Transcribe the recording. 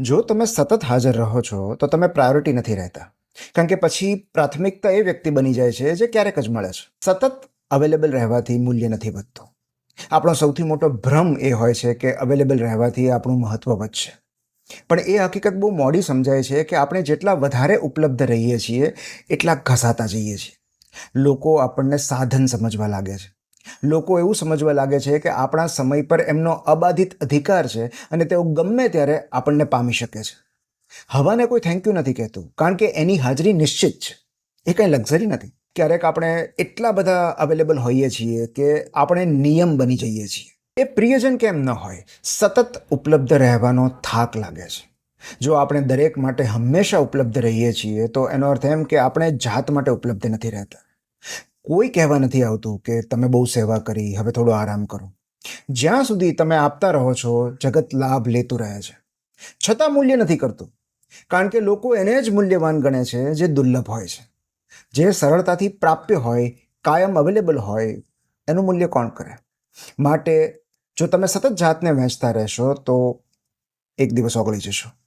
જો તમે સતત હાજર રહો છો તો તમે પ્રાયોરિટી નથી રહેતા, કારણ કે પછી પ્રાથમિકતા એ વ્યક્તિ બની જાય છે જે ક્યારેક જ મળે છે. સતત અવેલેબલ રહેવાથી મૂલ્ય નથી વધતું. આપણો સૌથી મોટો ભ્રમ એ હોય છે કે અવેલેબલ રહેવાથી આપણું મહત્વ વધશે. પણ એ હકીકત બહુ મોડી સમજાય છે કે આપણે જેટલા વધારે ઉપલબ્ધ રહીએ છીએ એટલા ઘસાતા જઈએ છીએ. લોકો આપણને સાધન સમજવા લાગે છે. લોકો એવું સમજવા લાગે છે કે આપણા સમય પર એમનો અબાધિત અધિકાર છે અને તેઓ ગમે ત્યારે આપણને પામી શકે છે. હવાને કોઈ થેન્ક યુ નથી કહેતું, કારણ કે એની હાજરી નિશ્ચિત છે. એ કંઈ લક્ઝરી નથી. ક્યારેક આપણે એટલા બધા અવેલેબલ હોઈએ છીએ કે આપણે નિયમ બની જઈએ છીએ. એ પ્રિયજન કેમ ન હોય, સતત ઉપલબ્ધ રહેવાનો થાક લાગે છે. જો આપણે દરેક માટે હંમેશા ઉપલબ્ધ રહીએ છીએ તો એનો અર્થ એમ કે આપણે જાત માટે ઉપલબ્ધ નથી રહેતા. કોઈ કહેવા નથી આવતું કે તમે બહુ સેવા કરી, હવે થોડો આરામ કરો. જ્યાં સુધી તમે આપતા રહો છો, જગત લાભ લેતું રહે છે, છતાં મૂલ્ય નથી કરતું. કારણ કે લોકો એને જ મૂલ્યવાન ગણે છે જે દુર્લભ હોય છે. જે સરળતાથી પ્રાપ્ય હોય, કાયમ અવેલેબલ હોય, એનું મૂલ્ય કોણ કરે? માટે જો તમે સતત જાતને વહેંચતા રહેશો તો એક દિવસ ઓગળી જશો.